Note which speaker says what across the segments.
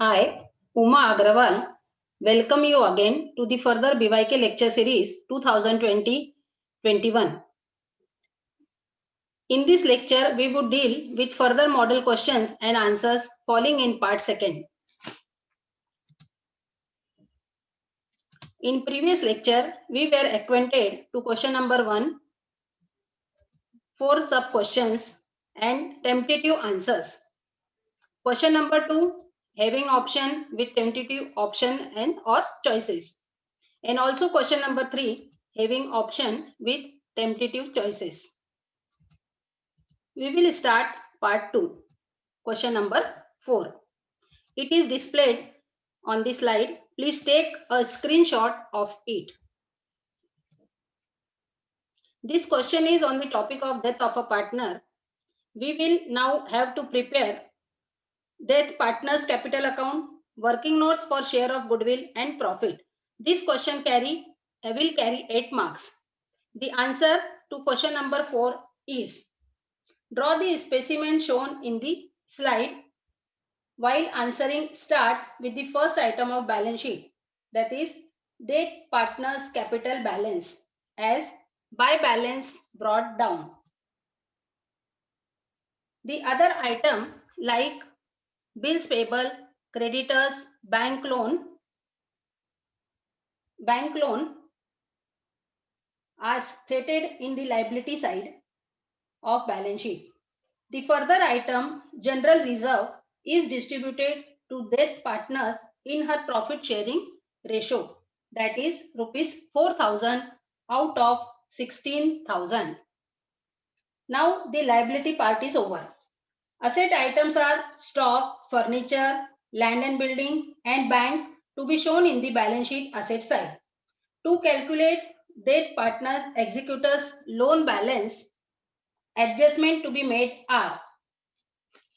Speaker 1: I, Uma Agrawal, welcome you again to the further BYK lecture series 2020-21. In this lecture, we would deal with further model questions and answers falling in part second. In previous lecture, we were acquainted to question number 1, 4 sub questions and tentative answers. Question number 2, having option with tentative option and or choices. And also question number 3, having option with tentative choices. We will start part 2, question number 4. It is displayed on the slide. Please take a screenshot of it. This question is on the topic of death of a partner. We will now have to prepare death partner's capital account, working notes for share of goodwill and profit. This question will carry 8 marks. The answer to question number 4 is: draw the specimen shown in the slide. While answering, start with the first item of balance sheet, that is debt partner's capital balance, as by balance brought down. The other item like bills payable, creditors, bank loan are stated in the liability side of balance sheet. The further item, general reserve, is distributed to death partners in her profit sharing ratio, that is rupees 4,000 out of 16,000. Now the liability part is over. Asset items are stock, furniture, land and building and bank to be shown in the balance sheet asset side. To calculate debt partners executors loan balance, adjustment to be made are: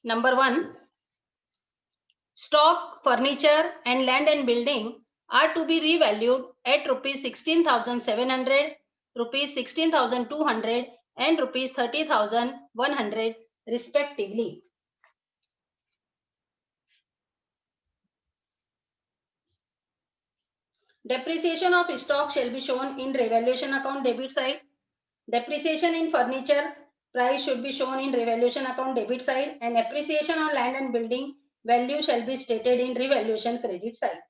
Speaker 1: number 1, stock, furniture and land and building are to be revalued at rupees 16,700, rupees 16,200 and rupees 30,100 respectively. Depreciation of stock shall be shown in revaluation account debit side. Depreciation in furniture price should be shown in revaluation account debit side, and appreciation on land and building value shall be stated in revaluation credit side.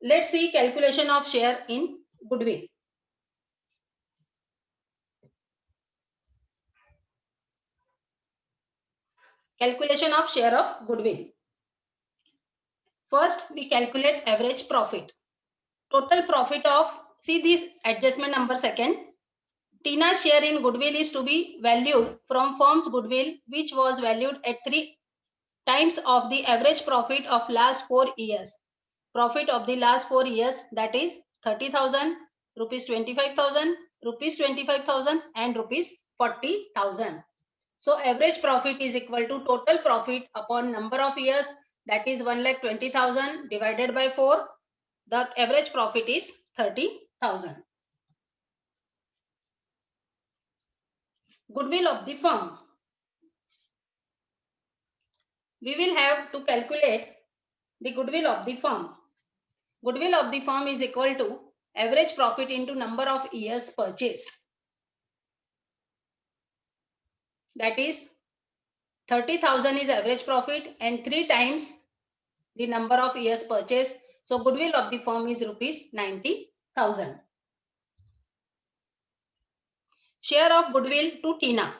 Speaker 1: Let's see calculation of share in goodwill. Calculation of share of goodwill. First, we calculate average profit. Total profit of, see this adjustment number second. Tina's share in goodwill is to be valued from firm's goodwill, which was valued at 3 times of the average profit of last 4 years. Profit of the last 4 years, that is 30,000, rupees 25,000, rupees 25,000 and rupees 40,000. So average profit is equal to total profit upon number of years, that is 1,20,000 divided by 4. The average profit is 30,000. Goodwill of the firm. We will have to calculate the goodwill of the firm. Goodwill of the firm is equal to average profit into number of years purchase. That is 30,000 is average profit and 3 times the number of years purchase. So goodwill of the firm is rupees 90,000. Share of goodwill to Tina.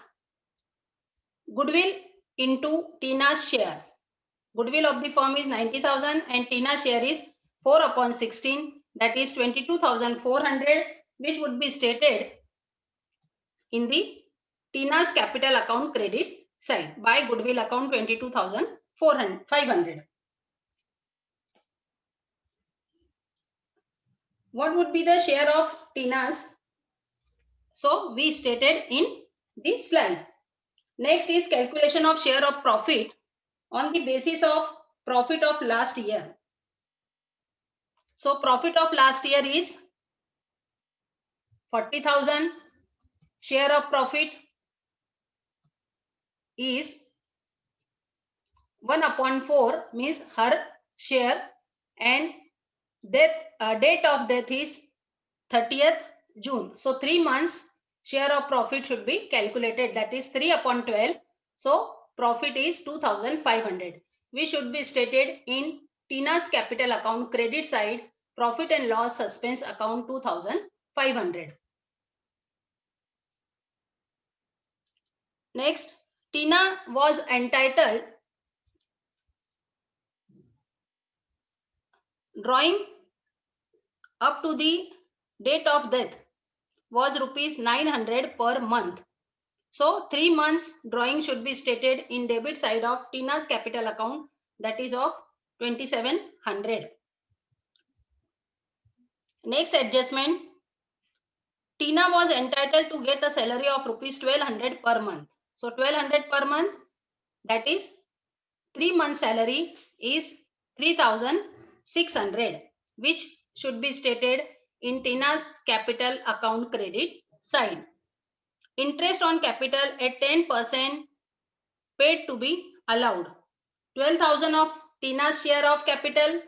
Speaker 1: Goodwill into Tina's share. Goodwill of the firm is 90,000 and Tina's share is 4 upon 16, that is 22,400, which would be stated in the Tina's capital account credit side by goodwill account 22,500. What would be the share of Tina's? So we stated in this slide. Next is calculation of share of profit on the basis of profit of last year. So profit of last year is 40,000. Share of profit is 1/4 means her share, and date of death is 30th June. So 3 months share of profit should be calculated, that is 3/12. So profit is 2500. We should be stated in Tina's capital account credit side, profit and loss suspense account 2500. Next, Tina was entitled drawing up to the date of death was rupees 900 per month. So 3 months drawing should be stated in debit side of Tina's capital account, that is of 2700. Next adjustment, Tina was entitled to get a salary of rupees 1200 per month. So 1200 per month, that is 3 months salary is 3600, which should be stated in Tina's capital account credit side. Interest on capital at 10% paid to be allowed. 12,000 of Tina's share of capital,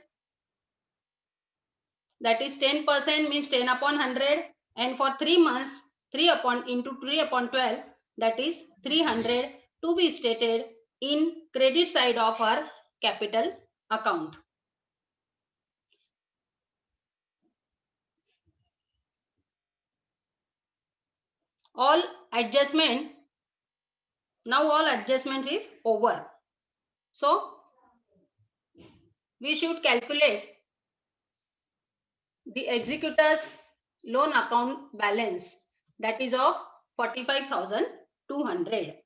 Speaker 1: that is 10% means 10/100, and for 3 months 3/12, that is 300 to be stated in credit side of our capital account. All adjustment, now all adjustment is over. So we should calculate the executor's loan account balance, that is of 45,200.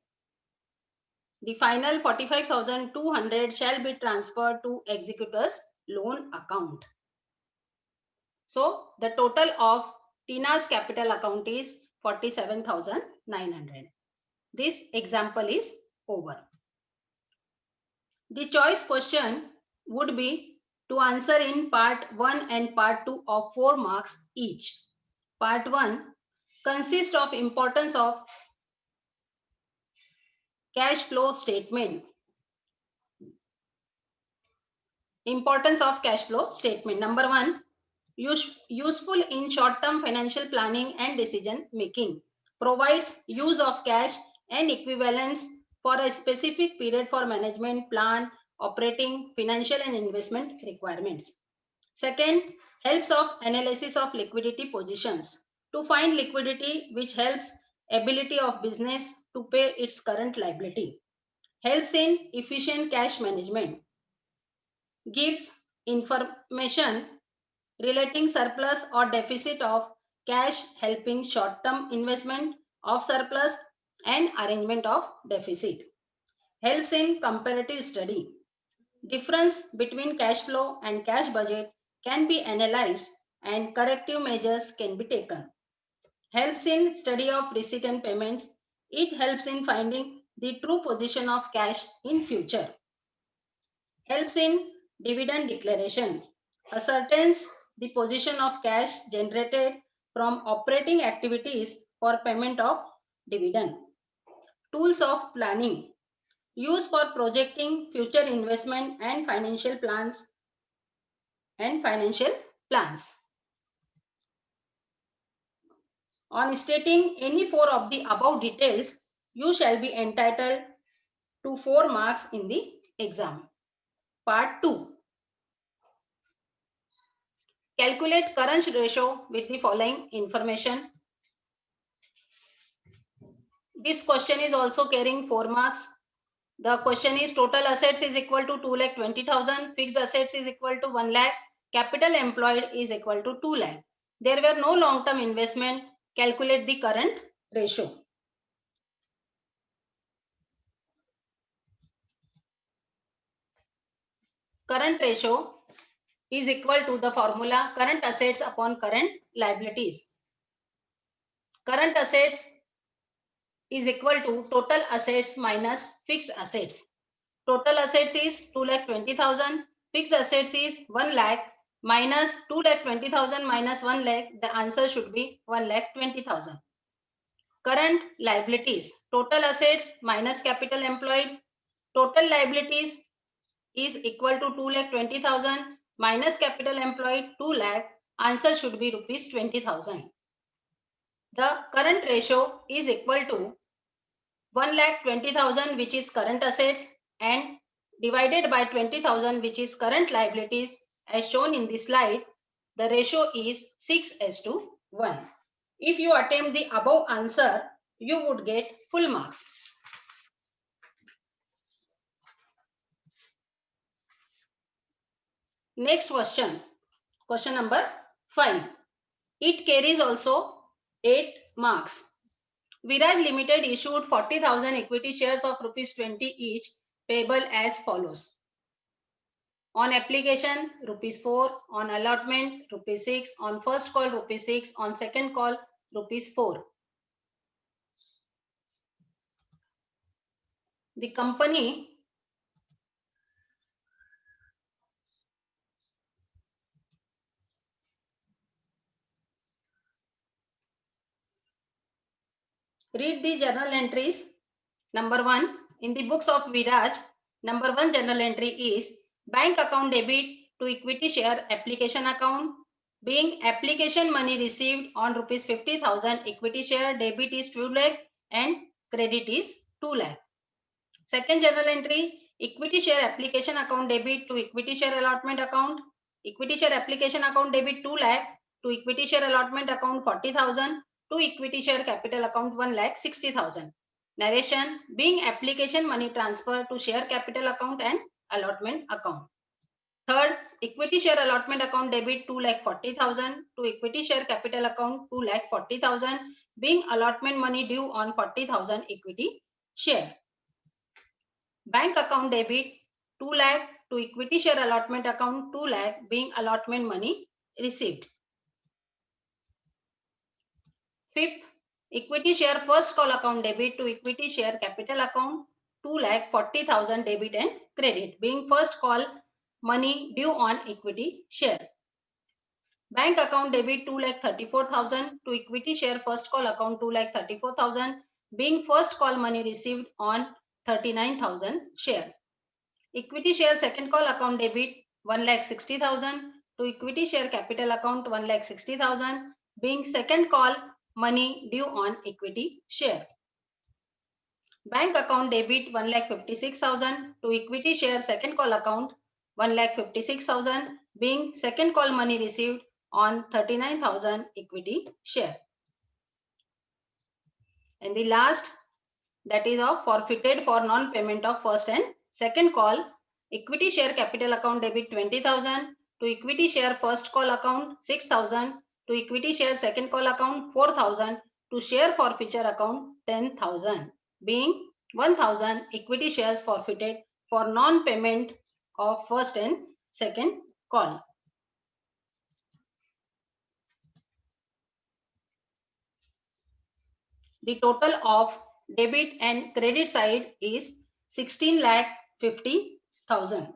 Speaker 1: The final 45,200 shall be transferred to executor's loan account. So the total of Tina's capital account is 47,900. This example is over. The choice question would be to answer in part 1 and part 2 of 4 marks each. Part 1 consists of importance of cash flow statement. Importance of cash flow statement. Number 1, useful in short-term financial planning and decision making. Provides use of cash and equivalents for a specific period for management plan, operating, financial and investment requirements. Second, helps of analysis of liquidity positions to find liquidity which helps ability of business to pay its current liability. Helps in efficient cash management. Gives information relating surplus or deficit of cash, helping short-term investment of surplus and arrangement of deficit. Helps in comparative study. Difference between cash flow and cash budget can be analyzed and corrective measures can be taken. Helps in study of receipt and payments. It helps in finding the true position of cash in future. Helps in dividend declaration. Ascertains the position of cash generated from operating activities for payment of dividend. Tools of planning. Used for projecting future investment and financial plans. On stating any 4 of the above details, you shall be entitled to 4 marks in the exam. Part 2. Calculate current ratio with the following information. This question is also carrying 4 marks. The question is total assets is equal to 2,20,000, fixed assets is equal to 1 lakh, capital employed is equal to 2 lakh. There were no long-term investment. Calculate the current ratio. Current ratio is equal to the formula current assets upon current liabilities. Current assets is equal to total assets minus fixed assets. Total assets is 2,20,000, fixed assets is 1 lakh minus 2,20,000 minus 1 lakh, the answer should be 1,20,000. Current liabilities, total assets minus capital employed, total liabilities is equal to 2,20,000 minus capital employed 2 lakh. Answer should be rupees 20,000. The current ratio is equal to 1,20,000 which is current assets and divided by 20,000 which is current liabilities as shown in the slide. The ratio is 6:1. If you attempt the above answer, you would get full marks. Next question. Question number 5. It carries also 8 marks. Viraj Limited issued 40,000 equity shares of rupees 20 each payable as follows. On application rupees 4, on allotment rupees 6, on first call rupees 6, on second call rupees 4. The company read the journal entries. Number 1, in the books of Viraj, number 1 journal entry is bank account debit to equity share application account. Being application money received on rupees 50,000, equity share debit is 2 lakh and credit is 2 lakh. Second journal entry, equity share application account debit to equity share allotment account. Equity share application account debit 2 lakh to equity share allotment account 40,000 to equity share capital account 1,60,000. Narration, being application money transfer to share capital account and allotment account. Third, equity share allotment account debit 2,40,000 to equity share capital account 2,40,000, being allotment money due on 40,000 equity share. Bank account debit 2 lakh to equity share allotment account 2 lakh, being allotment money received. Fifth, equity share first call account debit to equity share capital account 2,40,000 debit and credit, being first call money due on equity share. Bank account debit 2,34,000 to equity share first call account 2,34,000, being first call money received on 39,000 share. Equity share second call account debit 1,60,000 to equity share capital account 1,60,000, being second call money due on equity share. Bank account debit 1,56,000 to equity share second call account 1,56,000, being second call money received on 39,000 equity share. And the last, that is of forfeited for non-payment of first and second call, equity share capital account debit 20,000 to equity share first call account 6,000 to equity share second call account 4,000 to share forfeiture account 10,000, being 1,000 equity shares forfeited for non-payment of first and second call. The total of debit and credit side is 16,50,000.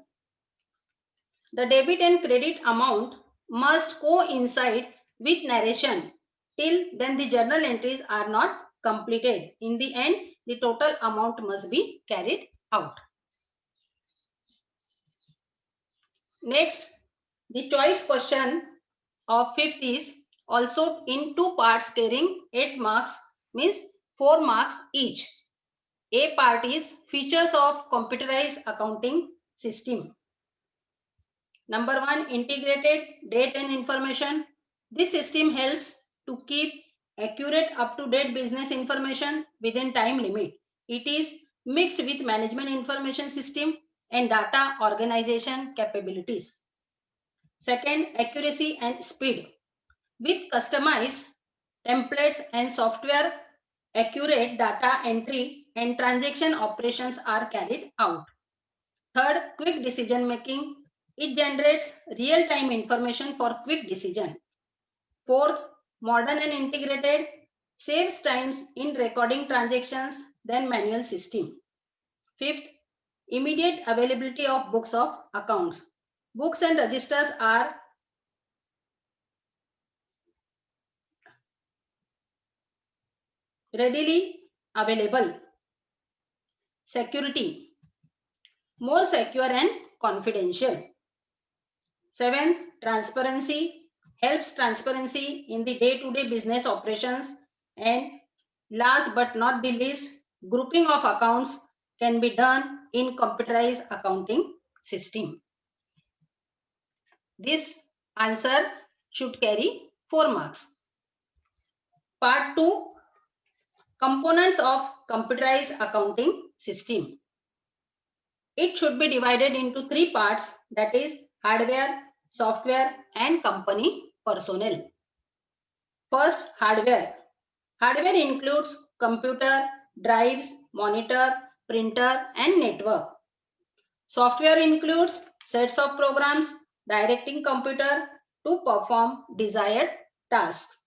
Speaker 1: The debit and credit amount must coincide with narration. Till then the journal entries are not completed. In the end, the total amount must be carried out. Next, the choice question of fifth is also in 2 parts carrying 8 marks, means 4 marks each. A part is features of computerized accounting system. Number 1, integrated date and information. This system helps to keep accurate up-to-date business information within time limit. It is mixed with management information system and data organization capabilities. Second, accuracy and speed. With customized templates and software, accurate data entry and transaction operations are carried out. Third, quick decision making. It generates real-time information for quick decision. Fourth, modern and integrated, saves times in recording transactions than manual system. Fifth, immediate availability of books of accounts. Books and registers are readily available. Security, more secure and confidential. 7th, transparency helps transparency in the day-to-day business operations. And last but not the least, grouping of accounts can be done in computerized accounting system. This answer should carry 4 marks. Part 2, components of computerized accounting system. It should be divided into 3 parts, that is hardware, software and company personnel. First, hardware. Hardware includes computer, drives, monitor, printer and network. Software includes sets of programs directing computer to perform desired tasks.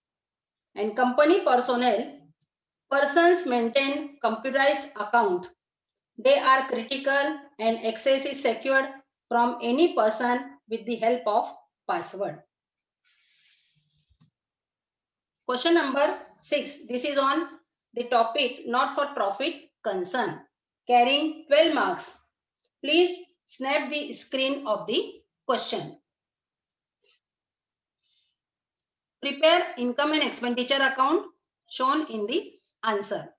Speaker 1: And company personnel, persons maintain computerized account. They are critical and access is secured from any person with the help of password. Question number 6. This is on the topic not for profit concern, carrying 12 marks. Please snap the screen of the question. Prepare income and expenditure account shown in the answer.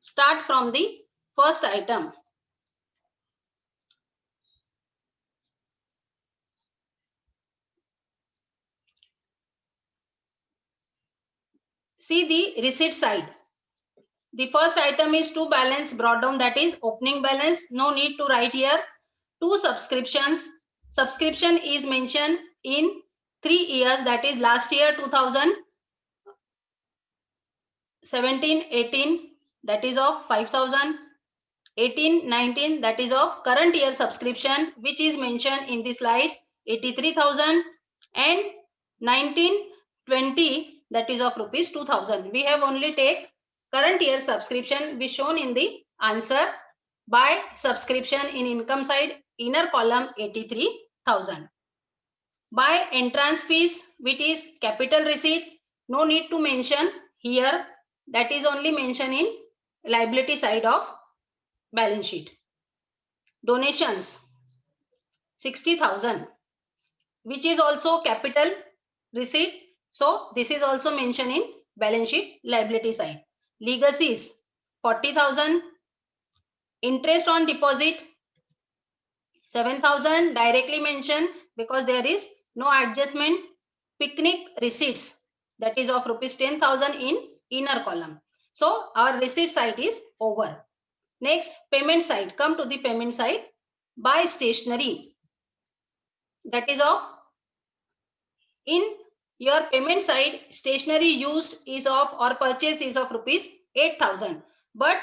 Speaker 1: Start from the first item. See the receipt side. The first item is to balance brought down, that is opening balance. No need to write here. 2 subscriptions. Subscription is mentioned in 3 years, that is last year 2017-18, that is of 5,000. 18-19, that is of current year subscription, which is mentioned in the slide, 83,000. And 19-20, that is of rupees 2,000. We have only take current year subscription, which shown in the answer by subscription in income side, inner column 83,000. By entrance fees, which is capital receipt, no need to mention here, that is only mentioned in liability side of balance sheet. Donations 60,000, which is also capital receipt, so this is also mentioned in balance sheet liability side. Legacies 40,000. Interest on deposit 7,000, directly mentioned because there is no adjustment. Picnic receipts, that is of rupees 10,000 in inner column. So our receipt side is over. Next, payment side. Come to the payment side. Buy stationery, that is of, in your payment side, stationery used is of or purchased is of rupees 8,000. But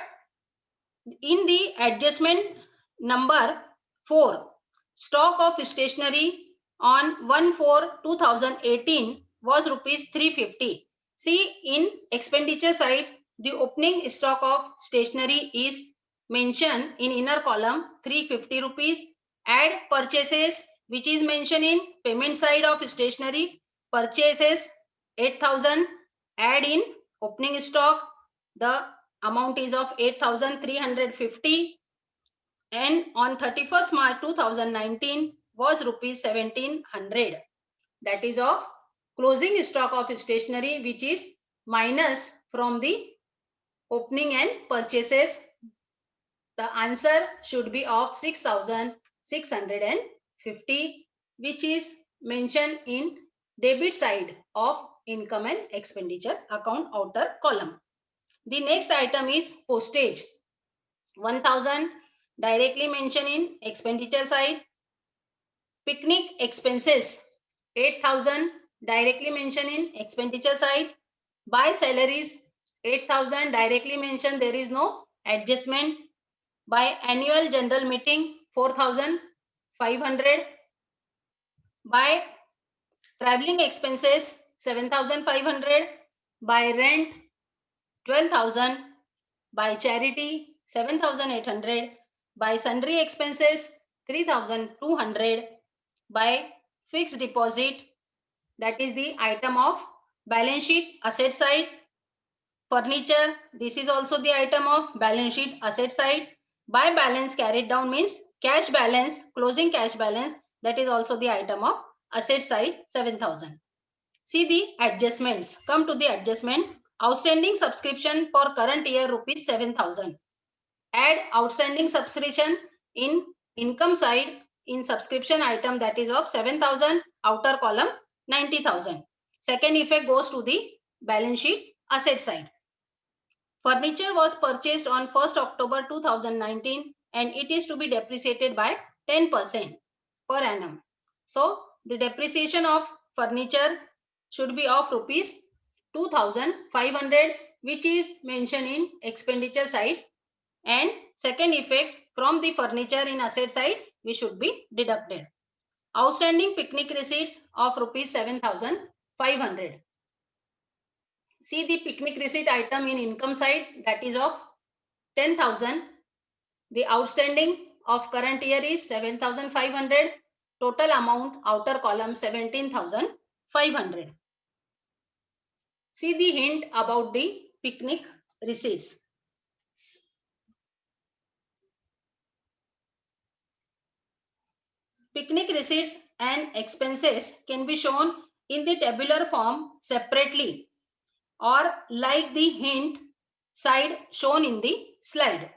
Speaker 1: in the adjustment number 4, stock of stationery on 1/4/2018 was rupees 350. See, in expenditure side, the opening stock of stationery is mentioned in inner column 350 rupees. Add purchases, which is mentioned in payment side of stationery, purchases 8,000. Add in opening stock, the amount is of 8,350. And on 31st March 2019 was rupees 1,700. That is of closing stock of stationery, which is minus from the opening and purchases. The answer should be of 6,650, which is mentioned in debit side of income and expenditure account outer column. The next item is postage. 1,000, directly mentioned in expenditure side. Picnic expenses 8,000, directly mentioned in expenditure side. Buy salaries 8,000, directly mentioned, there is no adjustment. By annual general meeting 4,500. By traveling expenses 7,500. By rent 12,000. By charity 7,800. By sundry expenses 3,200. By fixed deposit, that is the item of Balance sheet asset side. Furniture, this is also the item of balance sheet asset side. By balance carried down means cash balance, closing cash balance, that is also the item of asset side 7,000. See the adjustments. Come to the adjustment. Outstanding subscription for current year rupees 7,000. Add outstanding subscription in income side in subscription item, that is of 7,000, outer column 90,000. Second effect goes to the balance sheet asset side. Furniture was purchased on 1st October 2019 and it is to be depreciated by 10% per annum. So the depreciation of furniture should be of rupees 2,500, which is mentioned in expenditure side, and second effect from the furniture in asset side we should be deducted. Outstanding picnic receipts of rupees 7,500. See the picnic receipt item in income side, that is of 10,000. The outstanding of current year is 7,500. Total amount outer column 17,500. See the hint about the picnic receipts. Picnic receipts and expenses can be shown in the tabular form separately or like the hint side shown in the slide.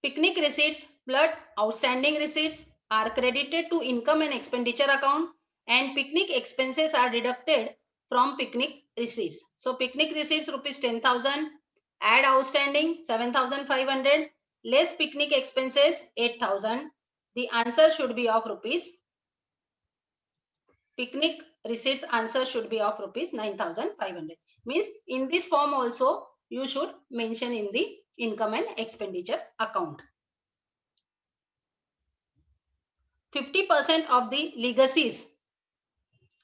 Speaker 1: Picnic receipts plus outstanding receipts are credited to income and expenditure account, and picnic expenses are deducted from picnic receipts. So picnic receipts rupees 10,000, add outstanding 7,500, less picnic expenses 8,000. The answer should be of rupees. Picnic receipts answer should be of rupees 9,500. Means in this form also you should mention in the income and expenditure account. 50% of the legacies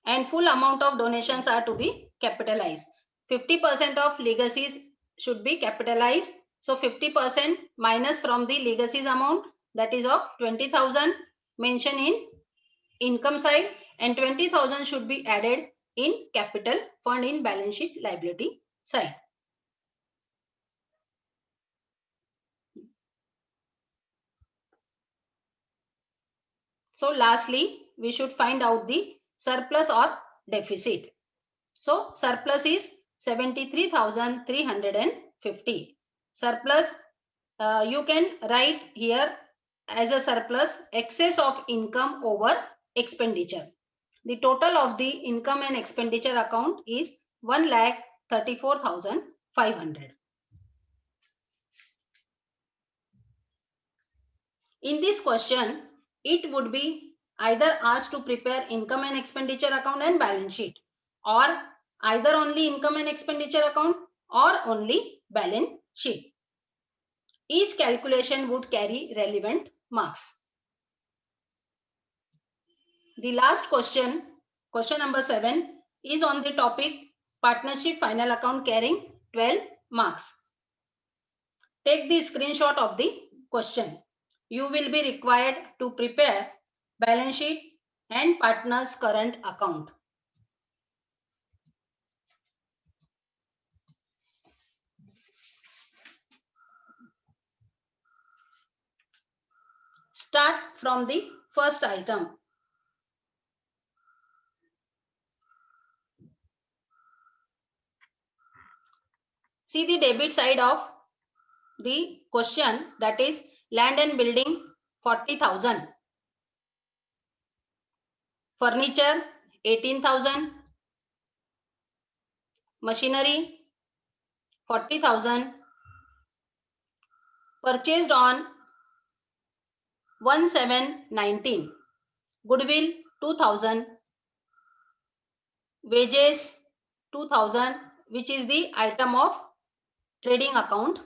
Speaker 1: and full amount of donations are to be capitalized. 50% of legacies should be capitalized. So 50% minus from the legacies amount, that is of 20,000 mentioned in income side, and 20,000 should be added in capital fund in balance sheet liability side. So lastly, we should find out the surplus or deficit. So surplus is 73,350. Surplus, you can write here as a surplus excess of income over expenditure. The total of the income and expenditure account is 1,34,500. In this question, it would be either asked to prepare income and expenditure account and balance sheet, or either only income and expenditure account or only balance sheet. Each calculation would carry relevant marks. The last question, question number 7, is on the topic partnership final account carrying 12 marks. Take the screenshot of the question. You will be required to prepare balance sheet and partner's current account. Start from the first item. See the debit side of the question, that is land and building 40,000, furniture 18,000, machinery 40,000, purchased on 1/7/19, goodwill 2,000, wages 2,000, which is the item of trading account,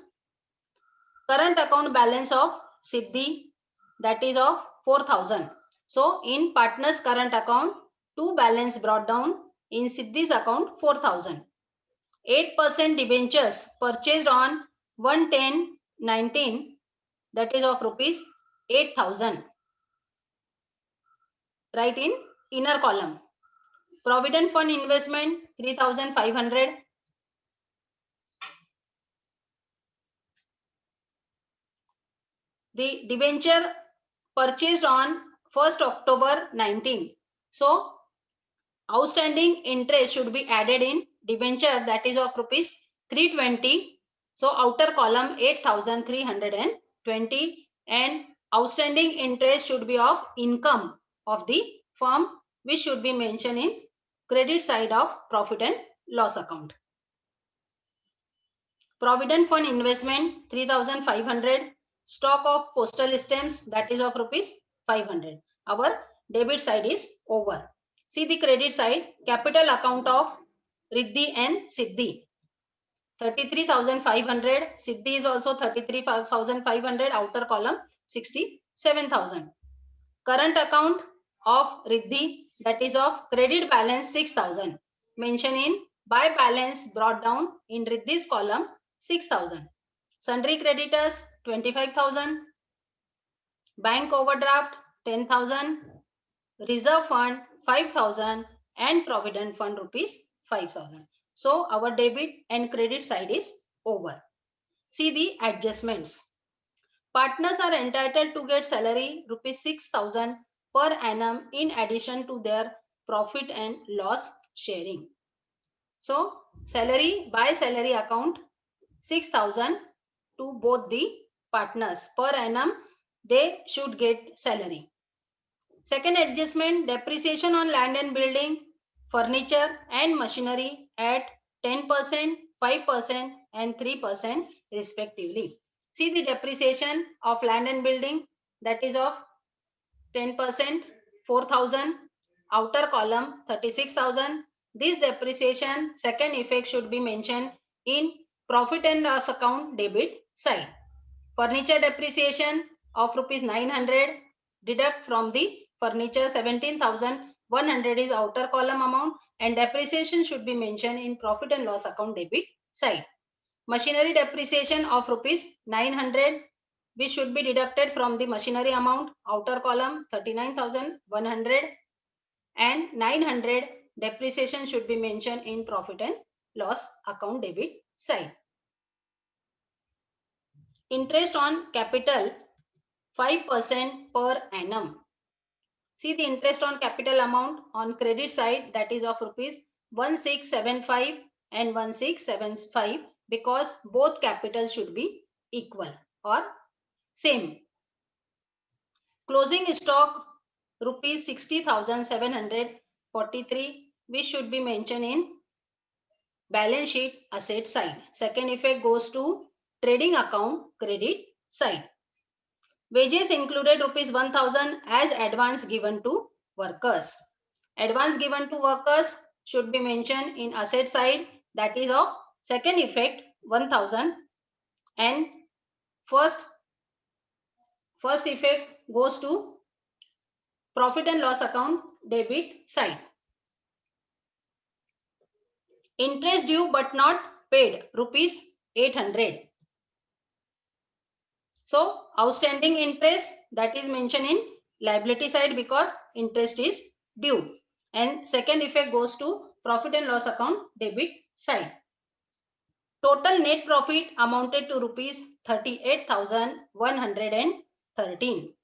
Speaker 1: current account balance of Siddhi, that is of 4,000. So in partner's current account, 2 balance brought down, in Siddhi's account 4,000. 8% debentures purchased on 1/10/19, that is of rupees 8,000. Right in inner column. Provident fund investment 3,500. The debenture purchased on 1st October 19. So outstanding interest should be added in debenture, that is of rupees 320. So outer column 8,320, and outstanding interest should be of income of the firm, which should be mentioned in credit side of profit and loss account. Provident fund investment 3,500. Stock of postal stamps, that is of rupees 500. Our debit side is over. See the credit side. Capital account of Riddhi and Siddhi 33,500. Siddhi is also 33,500. Outer column 67,000. Current account of Riddhi, that is of credit balance 6,000. Mention in by balance brought down in Riddhi's column 6,000. Sundry creditors 25,000. Bank overdraft 10,000. Reserve fund 5,000 and provident fund rupees 5,000. So our debit and credit side is over. See the adjustments. Partners are entitled to get salary rupees 6,000 per annum in addition to their profit and loss sharing. So salary by salary account 6,000 to both the partners per annum, they should get salary. Second adjustment, depreciation on land and building, furniture and machinery at 10%, 5% and 3% respectively. See the depreciation of land and building, that is of 10%, 4,000, outer column 36,000. This depreciation second effect should be mentioned in profit and loss account debit side. Furniture depreciation of rupees 900, deduct from the furniture 17,100 is outer column amount, and depreciation should be mentioned in profit and loss account debit side. Machinery depreciation of rupees 900, which should be deducted from the machinery amount, outer column 39,100, and 900 depreciation should be mentioned in profit and loss account debit side. Interest on capital 5% per annum. See the interest on capital amount on credit side, that is of rupees 1675 and 1675, because both capital should be equal or same. Closing stock rupees 60,743, which should be mentioned in balance sheet asset side. Second effect goes to trading account credit side. Wages included rupees 1,000 as advance given to workers. Advance given to workers should be mentioned in asset side, that is of second effect 1,000, and first effect goes to profit and loss account debit side. Interest due but not paid rupees 800. So outstanding interest, that is mentioned in liability side because interest is due, and second effect goes to profit and loss account debit side. Total net profit amounted to rupees 38,113,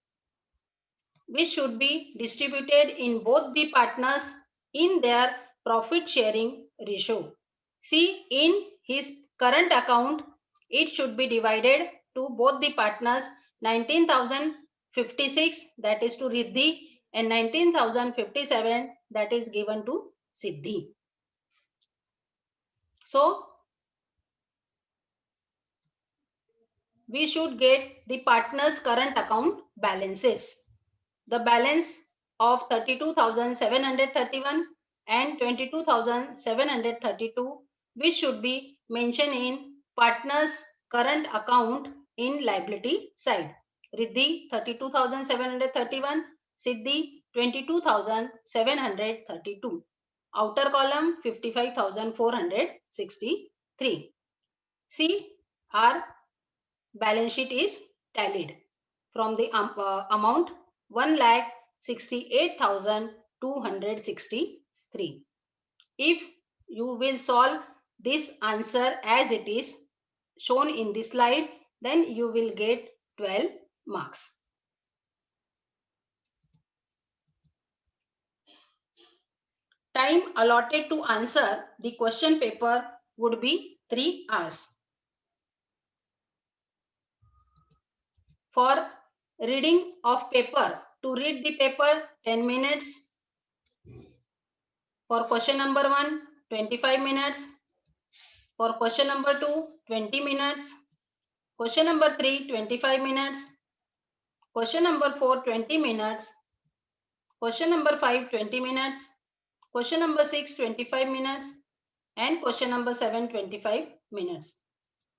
Speaker 1: which should be distributed in both the partners in their profit sharing ratio. See, in his current account, it should be divided to both the partners 19,056, that is to Riddhi, and 19,057, that is given to Siddhi. So we should get the partners' current account balances. The balance of 32,731 and 22,732, which should be mentioned in partners' current account in liability side. Riddhi 32,731, Siddhi 22,732. Outer column 55,463. See, our balance sheet is tallied from the amount 1,68,263. If you will solve this answer as it is shown in this slide, then you will get 12 marks. Time allotted to answer the question paper would be 3 hours. For reading of paper, to read the paper 10 minutes. For question number 1, 25 minutes. For question number 2, 20 minutes. Question number 3, 25 minutes. Question number 4, 20 minutes. Question number 5, 20 minutes. Question number 6, 25 minutes. And question number 7, 25 minutes.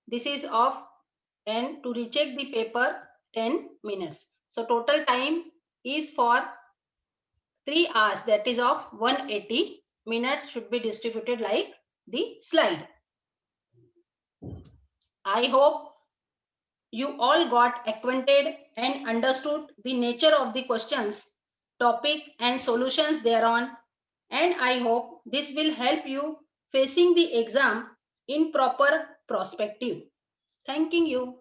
Speaker 1: This is of, and to recheck the paper 10 minutes. So total time is for 3 hours, that is of 180 minutes should be distributed like the slide. I hope you all got acquainted and understood the nature of the questions, topic and solutions thereon, and I hope this will help you facing the exam in proper perspective. Thanking you.